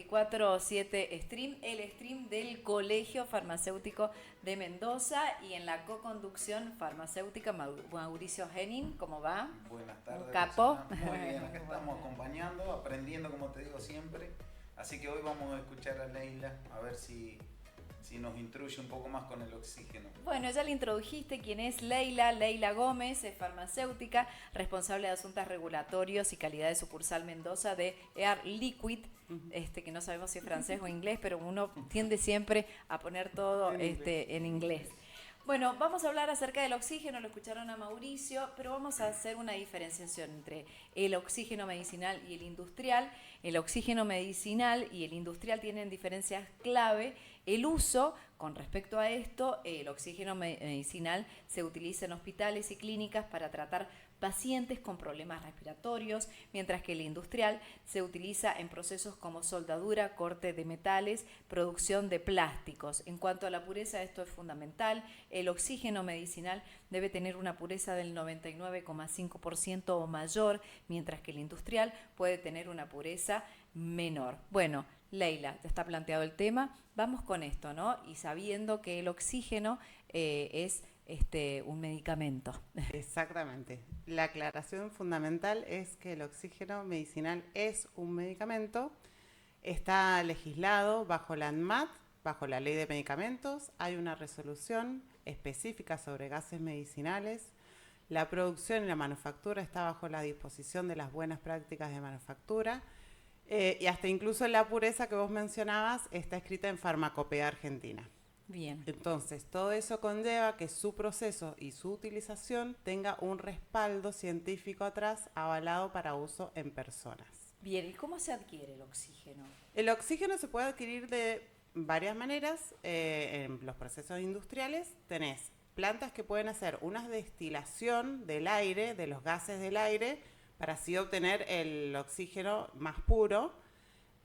24/7 Stream, el stream del Colegio Farmacéutico de Mendoza, y en la co-conducción farmacéutica Mauricio Henning. ¿Cómo va? Buenas Un tardes, capo. Roxana. Muy bien, acá estamos acompañando, aprendiendo, como te digo siempre. Así que hoy vamos a escuchar a Leila, a ver si nos instruye un poco más con el oxígeno. Bueno, ya le introdujiste quién es Leila. Leila Gómez es farmacéutica, responsable de asuntos regulatorios y calidad de sucursal Mendoza de Air Liquid, que no sabemos si es francés o inglés, pero uno tiende siempre a poner todo en inglés. Bueno, vamos a hablar acerca del oxígeno, lo escucharon a Mauricio, pero vamos a hacer una diferenciación entre el oxígeno medicinal y el industrial. El oxígeno medicinal y el industrial tienen diferencias clave. El uso, con respecto a esto, el oxígeno medicinal se utiliza en hospitales y clínicas para tratar pacientes con problemas respiratorios, mientras que el industrial se utiliza en procesos como soldadura, corte de metales, producción de plásticos. En cuanto a la pureza, esto es fundamental. El oxígeno medicinal debe tener una pureza del 99,5% o mayor, mientras que el industrial puede tener una pureza menor. Bueno, Leila, te está planteado el tema, vamos con esto, ¿no? Y sabiendo que el oxígeno es un medicamento. Exactamente. La aclaración fundamental es que el oxígeno medicinal es un medicamento, está legislado bajo la ANMAT, bajo la Ley de Medicamentos, hay una resolución específica sobre gases medicinales, la producción y la manufactura está bajo la disposición de las buenas prácticas de manufactura, y hasta incluso la pureza que vos mencionabas está escrita en Farmacopea Argentina. Bien. Entonces, todo eso conlleva que su proceso y su utilización tenga un respaldo científico atrás avalado para uso en personas. Bien, ¿y cómo se adquiere el oxígeno? El oxígeno se puede adquirir de varias maneras. En los procesos industriales tenés plantas que pueden hacer una destilación del aire, de los gases del aire, para así obtener el oxígeno más puro.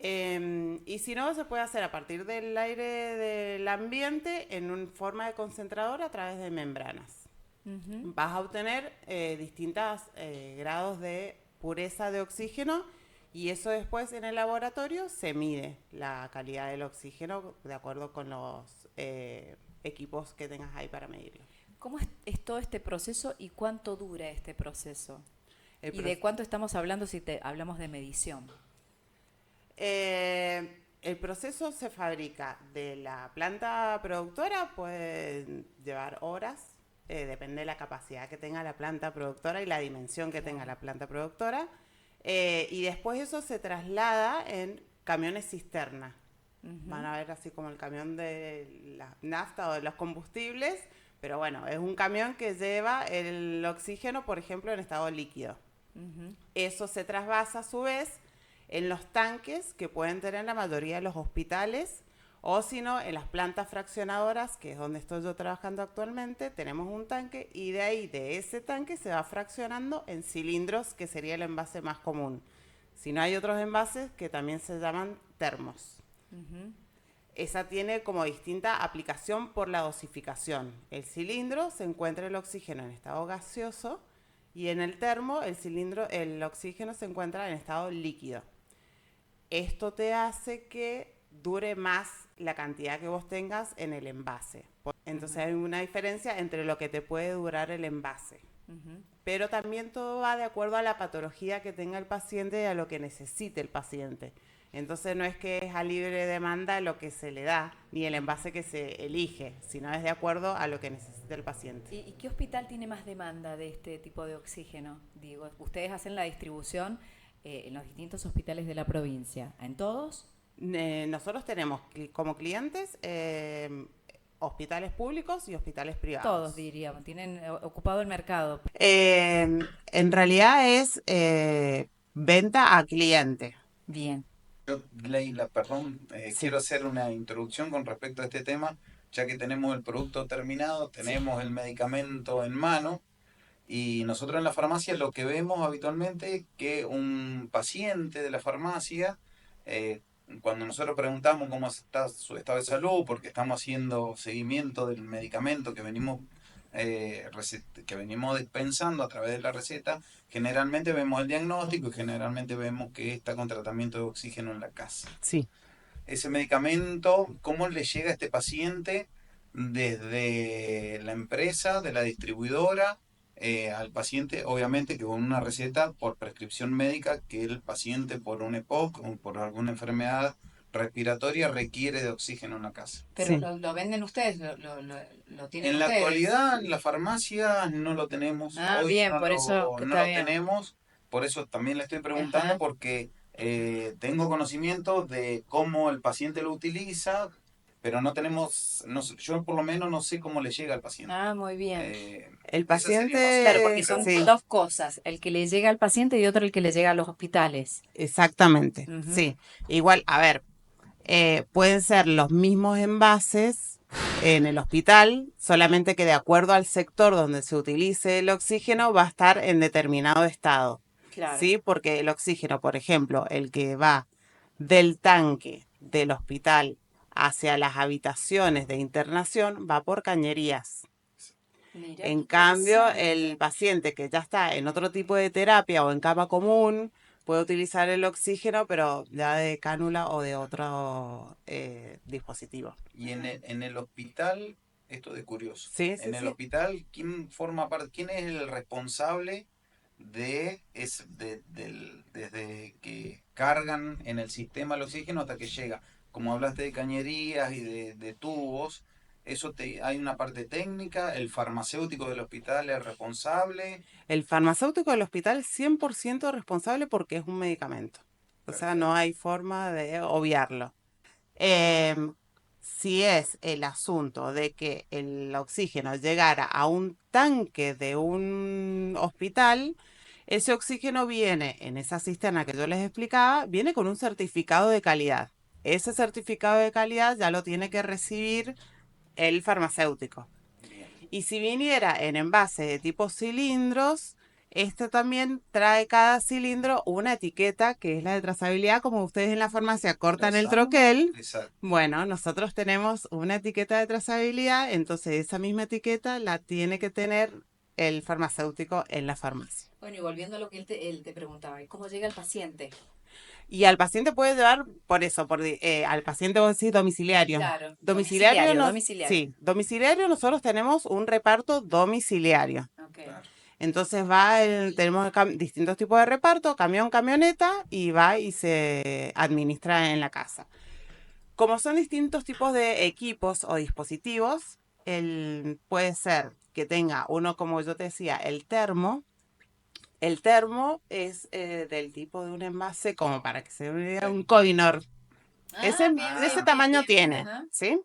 Y si no, se puede hacer a partir del aire del ambiente en forma de concentrador a través de membranas. Vas a obtener distintos grados de pureza de oxígeno, y eso después en el laboratorio se mide la calidad del oxígeno de acuerdo con los equipos que tengas ahí para medirlo. ¿Cómo es todo este proceso y cuánto dura este proceso? ¿Y de cuánto estamos hablando si hablamos de medición? El proceso se fabrica de la planta productora, puede llevar horas, depende de la capacidad que tenga la planta productora y la dimensión que tenga la planta productora, y después eso se traslada en camiones cisterna. Van a ver así como el camión de la nafta o de los combustibles, pero bueno, es un camión que lleva el oxígeno, por ejemplo, en estado líquido. Eso se trasvasa a su vez en los tanques que pueden tener la mayoría de los hospitales, o si no, en las plantas fraccionadoras, que es donde estoy yo trabajando actualmente, tenemos un tanque, y de ahí, de ese tanque, se va fraccionando en cilindros, que sería el envase más común. Si no, hay otros envases que también se llaman termos. Esa tiene como distinta aplicación por la dosificación. El cilindro se encuentra el oxígeno en estado gaseoso, y en el termo el oxígeno se encuentra en estado líquido. Esto te hace que dure más la cantidad que vos tengas en el envase. Entonces hay una diferencia entre lo que te puede durar el envase. Pero también todo va de acuerdo a la patología que tenga el paciente y a lo que necesite el paciente. Entonces no es que es a libre demanda lo que se le da, ni el envase que se elige, sino es de acuerdo a lo que necesita el paciente. ¿Y qué hospital tiene más demanda de este tipo de oxígeno? Digo, ustedes hacen la distribución en los distintos hospitales de la provincia. ¿En todos? Nosotros tenemos como clientes hospitales públicos y hospitales privados. Todos, diríamos. Tienen ocupado el mercado. En realidad es venta a cliente. Bien. Yo, Leila, perdón, Sí. quiero hacer una introducción con respecto a este tema, ya que tenemos el producto terminado, tenemos el medicamento en mano, y nosotros en la farmacia lo que vemos habitualmente es que un paciente de la farmacia, cuando nosotros preguntamos cómo está su estado de salud, porque estamos haciendo seguimiento del medicamento que venimos dispensando a través de la receta, generalmente vemos el diagnóstico y generalmente vemos que está con tratamiento de oxígeno en la casa. Sí. ese medicamento, cómo le llega a este paciente desde la empresa, de la distribuidora, al paciente, obviamente que con una receta por prescripción médica que el paciente por un EPOC o por alguna enfermedad respiratoria requiere de oxígeno en la casa. Pero Sí. lo venden ustedes, lo tienen En la ustedes. actualidad, en la farmacia no lo tenemos. Ah, Hoy bien, por eso que no está lo bien. tenemos. Por eso también le estoy preguntando, Ajá. porque tengo conocimiento de cómo el paciente lo utiliza, pero no tenemos, no sé, yo por lo menos no sé cómo le llega al paciente. Ah, muy bien. Eh, El esa sería más o menos Claro, mi porque paciente, son pregunta. sí, dos cosas, el que le llega al paciente y otro el que le llega a los hospitales. exactamente, Ujú. sí. Igual, a ver, pueden ser los mismos envases en el hospital, solamente que de acuerdo al sector donde se utilice el oxígeno va a estar en determinado estado, Claro. ¿sí? Porque el oxígeno, por ejemplo, el que va del tanque del hospital hacia las habitaciones de internación va por cañerías. Mira, qué En cambio, el interesante. paciente que ya está en otro tipo de terapia o en cama común puede utilizar el oxígeno, pero ya de cánula o de otro dispositivo. Y en el hospital, esto de curioso, Sí, sí, en el sí. hospital, ¿quién forma parte, quién es el responsable desde que cargan en el sistema el oxígeno hasta que llega? Como hablaste de cañerías y de tubos, hay una parte técnica, el farmacéutico del hospital es responsable. El farmacéutico del hospital 100% responsable porque es un medicamento. O sea, no Perfecto. hay forma de obviarlo. Em, si es el asunto de que el oxígeno llegara a un tanque de un hospital, ese oxígeno viene en esa cisterna que yo les explicaba, viene con un certificado de calidad. Ese certificado de calidad ya lo tiene que recibir el farmacéutico. Bien. Y si viniera en envase de tipo cilindros, este también trae cada cilindro una etiqueta que es la de trazabilidad, como ustedes en la farmacia cortan el Trazamos. troquel. Exacto. Bueno, nosotros tenemos una etiqueta de trazabilidad, entonces esa misma etiqueta la tiene que tener el farmacéutico en la farmacia. Bueno, y volviendo a lo que él te preguntaba, ¿y cómo llega el paciente? Y al paciente puede llevar, por eso, al paciente vos decís domiciliario. Claro, Domiciliario, domiciliario. sí, domiciliario nosotros tenemos un reparto domiciliario. Ok. Claro. Entonces tenemos distintos tipos de reparto, camión, camioneta, y va y se administra en la casa. Como son distintos tipos de equipos o dispositivos, puede ser que tenga uno, como yo te decía, el termo. El termo es del tipo de un envase, como para que se vea un Coinor. Ah, bien, De ese bien, bien, tamaño bien. tiene, Ajá. ¿sí?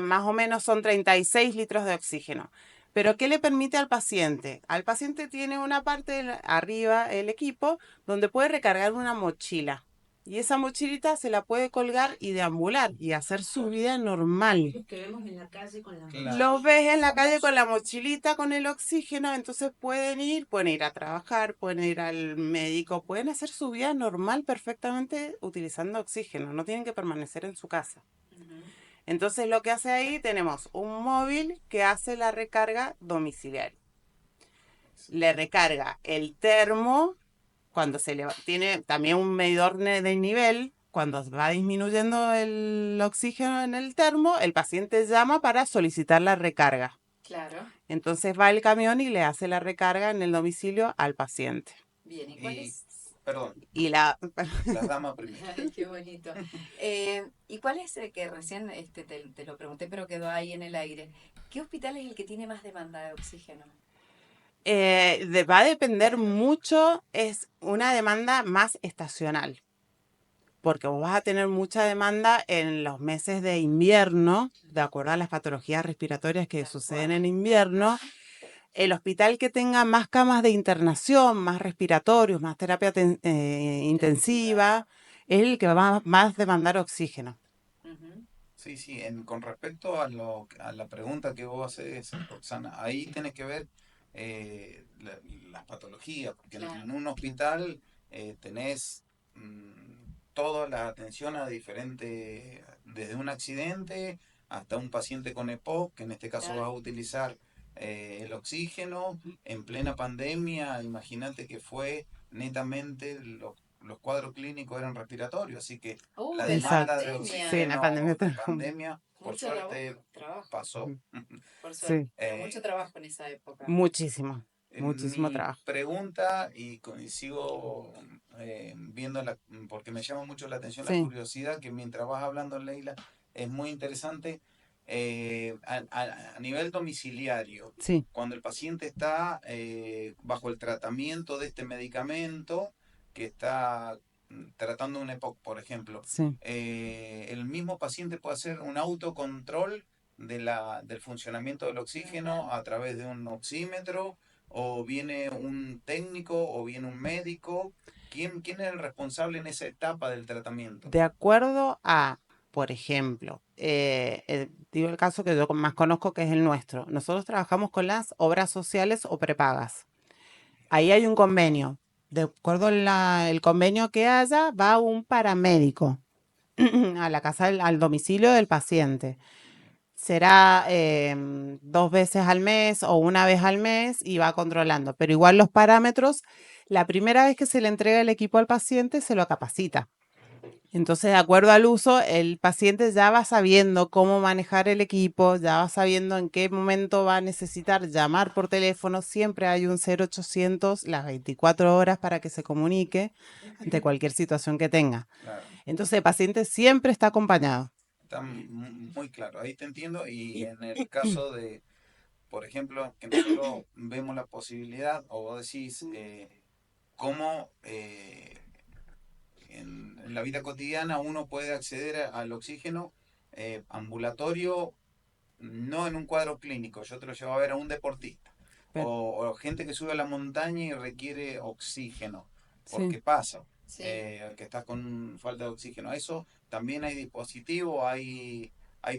Más o menos son 36 litros de oxígeno. Pero ¿qué le permite al paciente? Al paciente tiene una parte arriba, el equipo, donde puede recargar una mochila. Y esa mochilita se la puede colgar y deambular y hacer su vida normal. Los que vemos en la calle con la Claro. Los ves en la calle con la mochilita, con el oxígeno, entonces pueden ir a trabajar, pueden ir al médico, pueden hacer su vida normal perfectamente utilizando oxígeno, no tienen que permanecer en su casa. Ujú. Entonces lo que hace ahí tenemos un móvil que hace la recarga domiciliaria. Le recarga el termo cuando tiene también un medidor de nivel. Cuando va disminuyendo el oxígeno en el termo, el paciente llama para solicitar la recarga. Claro. Entonces va el camión y le hace la recarga en el domicilio al paciente. Bien, ¿y cuál Y, es? perdón, Y las damas primero. Ay, qué bonito. ¿Y cuál es el que recién te lo pregunté, pero quedó ahí en el aire? ¿Qué hospital es el que tiene más demanda de oxígeno? Va a depender mucho, es una demanda más estacional, porque vos vas a tener mucha demanda en los meses de invierno, de acuerdo a las patologías respiratorias que suceden en invierno. El hospital que tenga más camas de internación, más respiratorios, más terapia intensiva, es el que va más a demandar oxígeno. Ujú. Sí, sí, con respecto a la pregunta que vos haces, Roxana, ahí tenés que ver las patologías, porque Claro. en un hospital tenés toda la atención a diferente, desde un accidente hasta un paciente con EPOC, que en este caso va a Claro. utilizar el oxígeno en plena pandemia. Imagínate que fue netamente los cuadros clínicos eran respiratorios, así que Uh, la en la demanda de pandemia. Sí, la oxígeno pandemia de trajo. pandemia, por Mucho suerte, trabajo, pasó. por suerte. Sí, Pero mucho Eh, trabajo en esa época. muchísimo, muchísimo Mi trabajo. pregunta, y sigo viendo, porque me llama mucho la atención la Sí, curiosidad, que mientras vas hablando, Leila, es muy interesante, a nivel domiciliario, sí, cuando el paciente está bajo el tratamiento de este medicamento, que está tratando un EPOC, por ejemplo, sí. el mismo paciente puede hacer un autocontrol del funcionamiento del oxígeno a través de un oxímetro, o viene un técnico, o viene un médico. ¿Quién es el responsable en esa etapa del tratamiento? De acuerdo a, por ejemplo, digo el caso que yo más conozco, que es el nuestro. Nosotros trabajamos con las obras sociales o prepagas. Ahí hay un convenio. De acuerdo al convenio que haya, va un paramédico a la casa, al domicilio del paciente. Será 2 veces al mes o una vez al mes y va controlando. Pero igual los parámetros, la primera vez que se le entrega el equipo al paciente, se lo capacita. Entonces, de acuerdo al uso, el paciente ya va sabiendo cómo manejar el equipo, ya va sabiendo en qué momento va a necesitar llamar por teléfono. Siempre hay un 0800 las 24 horas para que se comunique ante cualquier situación que tenga. Claro, Entonces, el paciente siempre está acompañado. está muy claro, ahí te entiendo. Y en el caso de, por ejemplo, que nosotros vemos la posibilidad, o vos decís, cómo en la vida cotidiana uno puede acceder al oxígeno ambulatorio, no en un cuadro clínico. Yo te lo llevo a ver a un deportista, Pero, o gente que sube a la montaña y requiere oxígeno, sí. porque pasa, Sí. que estás con falta de oxígeno. A eso también hay dispositivos, hay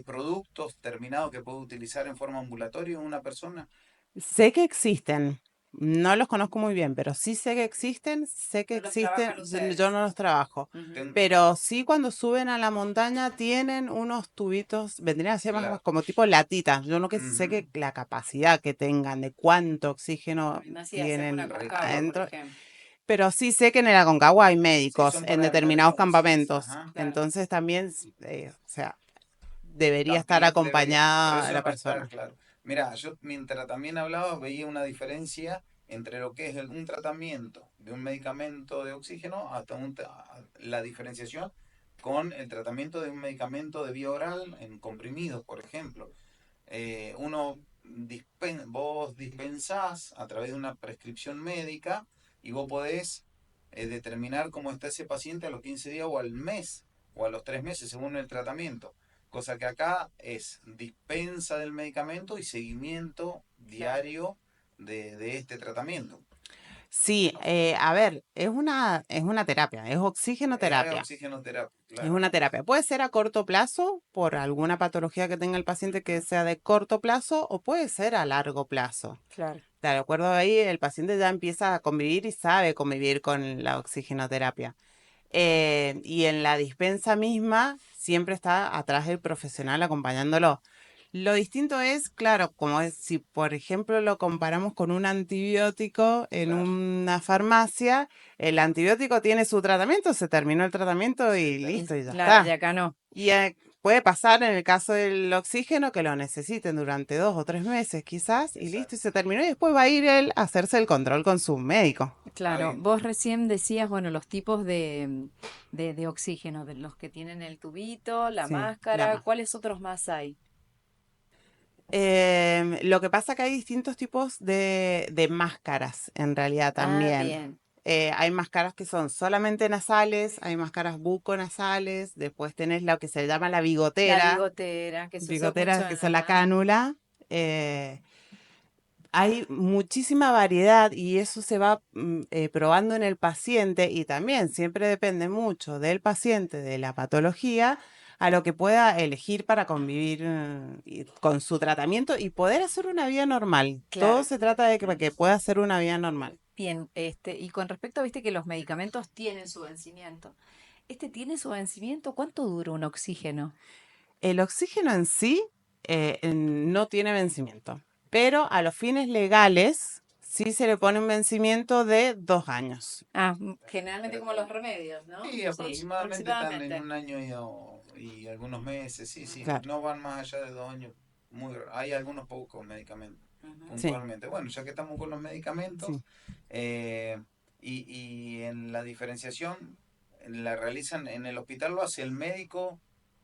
productos terminados que puede utilizar en forma ambulatoria una persona. Sé que existen. No los conozco muy bien, pero sí sé que existen, sé que No los existen, trabajan ustedes. yo no los trabajo. Ujú. Pero sí, cuando suben a la montaña tienen unos tubitos, vendrían a ser más Claro. como tipo latitas. Yo no que sé Ujú. que la capacidad que tengan, de cuánto oxígeno No sé, hacemos una tienen Aconcagua, por adentro. ejemplo. Pero sí sé que en el Aconcagua hay Sí, médicos son en para determinados emergencias. campamentos. Ajá. Claro. Entonces también, o sea, debería estar También debería. Pero acompañada eso la no está persona. claro. Mira, yo mientras también hablaba veía una diferencia entre lo que es un tratamiento de un medicamento de oxígeno, hasta la diferenciación con el tratamiento de un medicamento de vía oral en comprimidos, por ejemplo. Vos dispensás a través de una prescripción médica, y vos podés determinar cómo está ese paciente a los 15 días o al mes o a los 3 meses según el tratamiento. Cosa que acá es dispensa del medicamento y seguimiento diario de este tratamiento. Sí, a ver, es una terapia, es Es oxigenoterapia. oxigenoterapia, Es claro. una terapia. Puede ser a corto plazo por alguna patología que tenga el paciente que sea de corto plazo o puede ser a largo plazo. Claro. De acuerdo ahí, el paciente ya empieza a convivir y sabe convivir con la oxigenoterapia. Y en la dispensa misma siempre está atrás el profesional acompañándolo. Lo distinto es, claro, como es si por ejemplo lo comparamos con un antibiótico en Claro. una farmacia, el antibiótico tiene su tratamiento, se terminó el tratamiento y listo, y ya Claro, y está. acá no. Y puede pasar en el caso del oxígeno que lo necesiten durante 2 o 3 meses quizás, y listo, y se terminó, y después va a ir él a hacerse el control con su médico. Claro, Bien. vos recién decías, bueno, los tipos de oxígeno, de los que tienen el tubito, la Sí, la máscara, más. ¿cuáles otros más hay? Lo que pasa que hay distintos tipos de máscaras, en realidad Ah, también. bien. Hay máscaras que son solamente nasales, hay máscaras buconasales, después tenés lo que se llama la La bigotera, bigotera, que se usó mucho bigoteras que en son la la... cánula. Hay muchísima variedad y eso se va probando en el paciente, y también siempre depende mucho del paciente, de la patología, a lo que pueda elegir para convivir con su tratamiento y poder hacer una vida normal. Todo Claro. se trata de que pueda hacer una vida normal. Bien, y con respecto, viste que los medicamentos tienen su vencimiento. ¿Este tiene su vencimiento? ¿Cuánto dura un oxígeno? El oxígeno en sí no tiene vencimiento, pero a los fines legales sí se le pone un vencimiento de 2 años. Generalmente como los remedios, ¿no? Sí, aproximadamente están en aproximadamente. un año y algunos meses, sí, sí, Claro. no van más allá de 2 años. Hay algunos pocos medicamentos, Ujú. Sí, puntualmente. Bueno, ya que estamos con los medicamentos, sí. eh, y en la diferenciación la realizan en el hospital, lo hace el médico,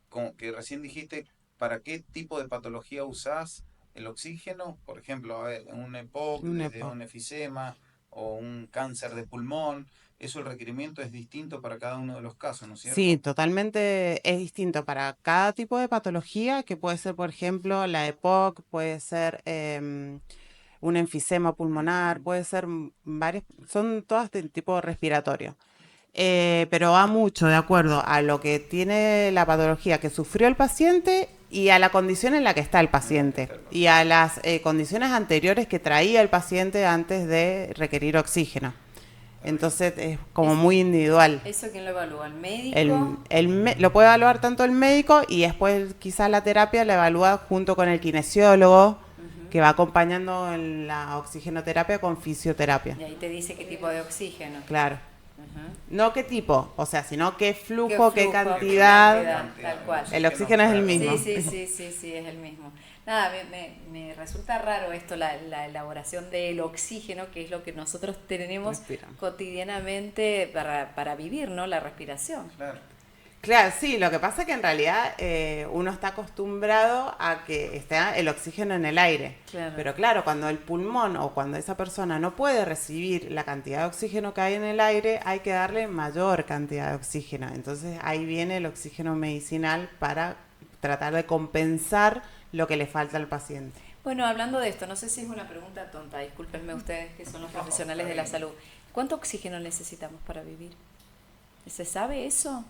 como que recién dijiste, ¿para qué tipo de patología usás el oxígeno? Por ejemplo, a ver, un EPOC, Un desde EPOC. un efisema o un cáncer de pulmón. Eso el requerimiento es distinto para cada uno de los casos, ¿no es Sí, cierto? totalmente es distinto para cada tipo de patología, que puede ser, por ejemplo, la EPOC, puede ser un enfisema pulmonar, puede ser varios, son todas de tipo respiratorio. Pero va mucho de acuerdo a lo que tiene la patología que sufrió el paciente y a la condición en la que está el En la que paciente está el y a paciente. las condiciones anteriores que traía el paciente antes de requerir oxígeno. Está bien. Entonces es como Es- muy individual. ¿Eso quién lo evalúa? ¿El médico? Lo puede evaluar tanto el médico y después quizás la terapia la evalúa junto con el kinesiólogo Ujú. que va acompañando en la oxigenoterapia con fisioterapia. Y ahí te dice qué tipo de oxígeno. Claro. Ujú. No qué tipo, o sea, sino qué ¿Qué flujo, qué flujo, qué cantidad. cantidad? Tal cual. El oxígeno es el mismo. Sí, es el mismo. Nada, me resulta raro esto, la elaboración del oxígeno, que es lo que nosotros tenemos Respiramos. cotidianamente para vivir, ¿no? La respiración. Claro. Claro, sí, lo que pasa es que en realidad uno está acostumbrado a que esté el oxígeno en el aire. Claro. Pero claro, cuando el pulmón o cuando esa persona no puede recibir la cantidad de oxígeno que hay en el aire, hay que darle mayor cantidad de oxígeno. Entonces ahí viene el oxígeno medicinal para tratar de compensar lo que le falta al paciente. Bueno, hablando de esto, no sé si es una pregunta tonta, discúlpenme ustedes que son los profesionales de la salud. ¿Cuánto oxígeno necesitamos para vivir? ¿Se sabe eso?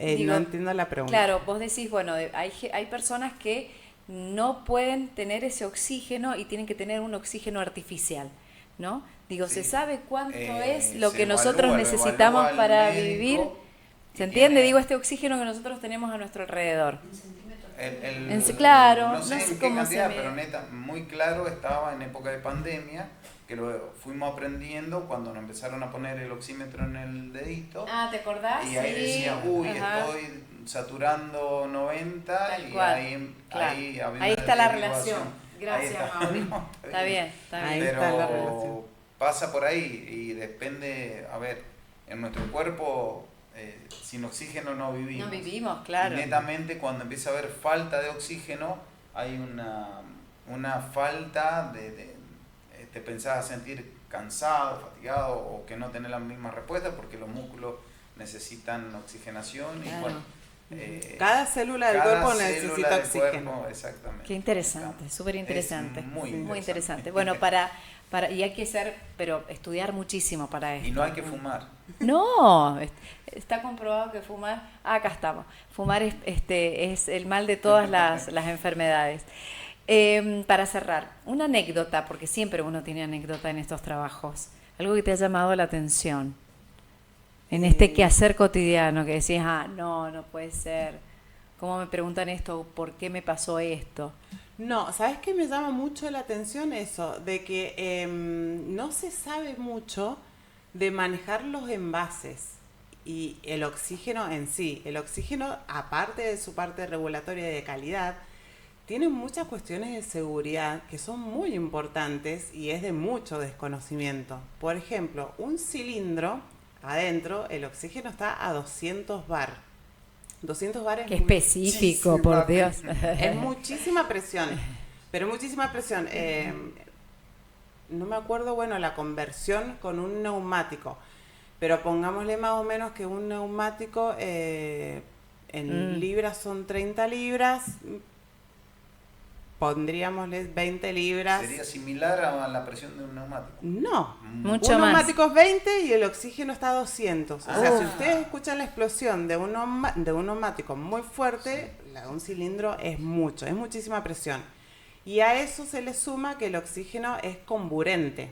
Digo, No entiendo la pregunta. Claro, vos decís, bueno, hay personas que no pueden tener ese oxígeno y tienen que tener un oxígeno artificial, ¿no? Digo, ¿se Sí. sabe cuánto es lo Se que nosotros evalúa, lo necesitamos evalúa el para médico vivir? y ¿Se entiende? tiene Digo, este oxígeno que nosotros tenemos a nuestro alrededor. Claro, no sé no sé en qué cómo se cantidad, mide. pero neta, muy claro estaba en época de pandemia, que lo fuimos aprendiendo cuando nos empezaron a poner el oxímetro en el dedito. Ah, ¿te acordás? Y ahí Sí, decía, uy, ajá, estoy saturando 90 tal y cual, ahí, claro. ahí había Ahí una está la derivación. relación. Ahí Gracias, está. Mauri. No, Está bien, está Ahí bien. está la Pero relación. pasa por ahí y depende, a ver, en nuestro cuerpo sin oxígeno no vivimos. No vivimos, claro. Y netamente cuando empieza a haber falta de oxígeno, hay una falta te pensás a sentir cansado, fatigado o que no tenés la misma respuesta porque los músculos necesitan oxigenación y Claro. bueno. Cada célula del cada cuerpo célula necesita del oxígeno. cuerpo, exactamente. Qué interesante, súper Es interesante. muy interesante. Bueno, y hay que pero estudiar muchísimo para esto. Y no hay que fumar. No, está comprobado que fumar, acá estamos, fumar es el mal de todas las enfermedades. Para cerrar, una anécdota, porque siempre uno tiene anécdota en estos trabajos, algo que te ha llamado la atención, en este quehacer cotidiano, que decís, no puede ser, ¿cómo me preguntan esto? ¿Por qué me pasó esto? No, ¿sabes qué me llama mucho la atención eso? De que no se sabe mucho de manejar los envases y el oxígeno en sí. El oxígeno, aparte de su parte regulatoria y de calidad, tiene muchas cuestiones de seguridad que son muy importantes y es de mucho desconocimiento. Por ejemplo, un cilindro adentro, el oxígeno está a 200 bar. 200 bar es Qué específico, muchísima por Dios. es muchísima presión, pero muchísima presión. No me acuerdo, bueno, la conversión con un neumático, pero pongámosle más o menos que un neumático en libras son 30 libras, pondríamosle 20 libras. Sería similar a la presión de un neumático. No, Mucho un más. neumático es 20 y el oxígeno está a 200. O sea, Ah. si ustedes escuchan la explosión de un neumático muy fuerte, la de un cilindro es muchísima presión. Y a eso se le suma que el oxígeno es comburente.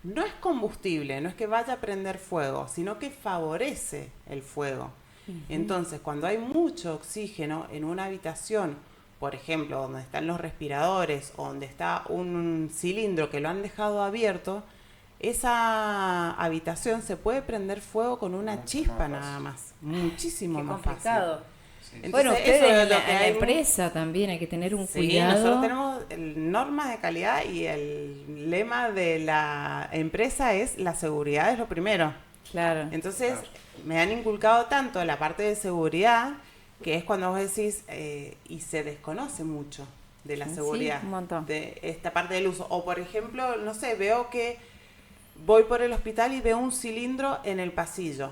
No es combustible, no es que vaya a prender fuego, sino que favorece el fuego. Entonces, cuando hay mucho oxígeno en una habitación, por ejemplo, donde están los respiradores o donde está un cilindro que lo han dejado abierto, esa habitación se puede prender fuego con una Mucho chispa más nada fácil. más. Muchísimo Qué más complicado. fácil. Sí. Entonces, Bueno, eso ustedes es en lo la, que en la hay. empresa también hay que tener un Sí, cuidado. nosotros tenemos normas de calidad y el lema de la empresa es la seguridad es lo primero. Claro. Entonces, Claro. me han inculcado tanto la parte de seguridad, que es cuando vos decís, y se desconoce mucho de la Sí, seguridad, un montón. de esta parte del uso. O, por ejemplo, no sé, veo que voy por el hospital y veo un cilindro en el pasillo.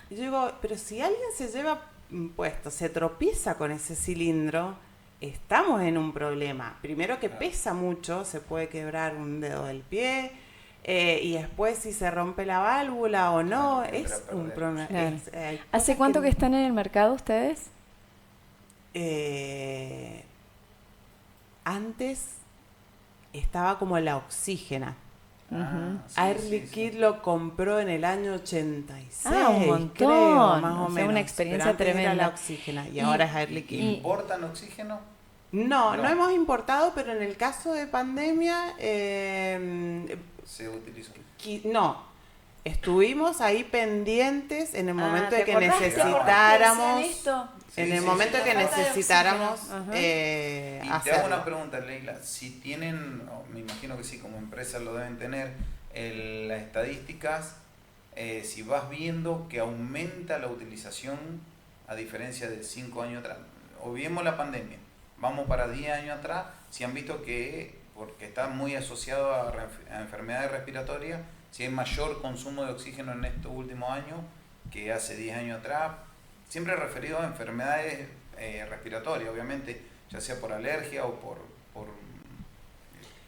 Y yo digo, pero si alguien se lleva puesto, se tropieza con ese cilindro, estamos en un problema. Primero que pesa mucho, se puede quebrar un dedo del pie, y después si se rompe la válvula o no, Claro, es entra a un perder. problema. Claro. Hay ¿Hace cosas cuánto que están en el mercado ustedes? Antes estaba como la oxígena. Ah, sí, Air sí, Liquid sí. lo compró en el año 86, Ah, un montón. creo, más O o sea, menos. una experiencia Pero antes era tremenda. la oxígena y Y- ahora es Air Liquid. y- ¿Importan oxígeno? No, no No. hemos importado, pero en el caso de pandemia, Se utilizó. no. Estuvimos ahí pendientes en el momento ¿te de que acordás? ¿Te acordás que necesitáramos, decían esto? en Sí, el sí, momento sí. de que La falta de necesitáramos oxígeno. Ajá. Y te hago hacerlo. una pregunta, Leila. Si tienen, me imagino que sí, como empresas lo deben tener, las estadísticas, si vas viendo que aumenta la utilización a diferencia de 5 años atrás. Olvidemos la pandemia, vamos para 10 años atrás, si han visto que, porque está muy asociado a enfermedades respiratorias, si hay mayor consumo de oxígeno en estos últimos años que hace 10 años atrás, siempre referido a enfermedades respiratorias, obviamente, ya sea por alergia o por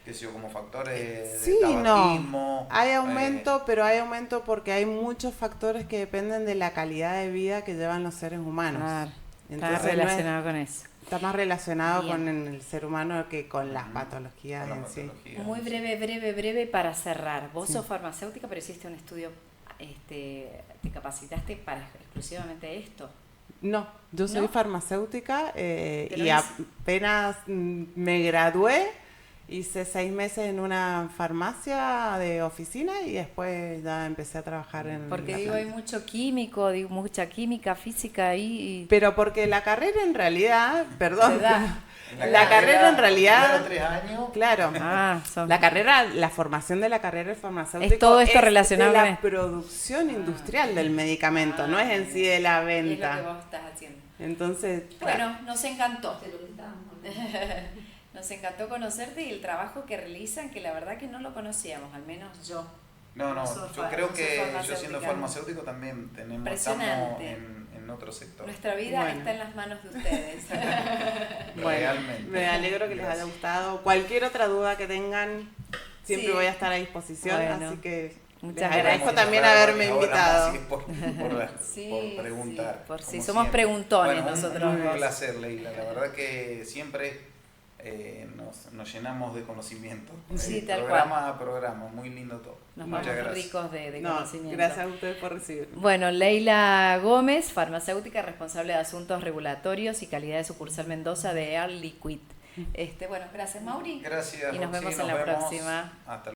qué sé yo, como factores de Sí, tabaquismo. Hay aumento, pero hay aumento porque hay muchos factores que dependen de la calidad de vida que llevan los seres humanos. Claro, está Entonces, no es- relacionado con eso. está más relacionado Bien. con el ser humano que con las Ujú. patologías Con en la sí. patología, Muy sí. breve para cerrar. Vos Sí. sos farmacéutica, pero hiciste un estudio, te capacitaste para exclusivamente esto. No, yo soy ¿No? farmacéutica Pero y es- apenas me gradué, hice 6 meses en una farmacia de oficina y después ya empecé a trabajar en Porque la digo, hay planta. mucho químico, digo, mucha química, física ahí. Y Pero porque la carrera en realidad, perdón, Se da. En la carrera en realidad- los primeros 3 años, claro. Ah, son- La carrera, la formación de la carrera del farmacéutico Es todo esto relacionado de con la esto. producción industrial del medicamento, no es en sí de la y es lo que venta. vos estás haciendo. Entonces, Bueno, nos encantó. Nos encantó conocerte y el trabajo que realizan, que la verdad que no lo conocíamos, al menos yo. no, No sos yo fa- creo no sos que yo farmacéutica. siendo farmacéutico también estamos Impresionante. en otro sector. Nuestra vida Bueno. está en las manos de ustedes. bueno, Realmente. me alegro que les haya Gracias. gustado. Cualquier otra duda que tengan, siempre Sí. voy a estar a disposición, Bueno, así que muchas les gracias. agradezco Vamos a también parar haberme ahora invitado. más, sí, Sí, por preguntar. sí, por si como somos siempre. preguntones Bueno, nosotros un dos. placer, Leila. La verdad que siempre nos llenamos de conocimiento. Sí, tal Programa a programa, muy lindo todo. Nos Muchas vamos gracias. ricos de No, conocimiento. gracias a ustedes por recibirme. Bueno, Leila Gómez, farmacéutica responsable de asuntos regulatorios y calidad de sucursal Mendoza de Air Liquid. Bueno, gracias Mauri. Gracias. Y nos Roxy, vemos en la próxima. Hasta luego.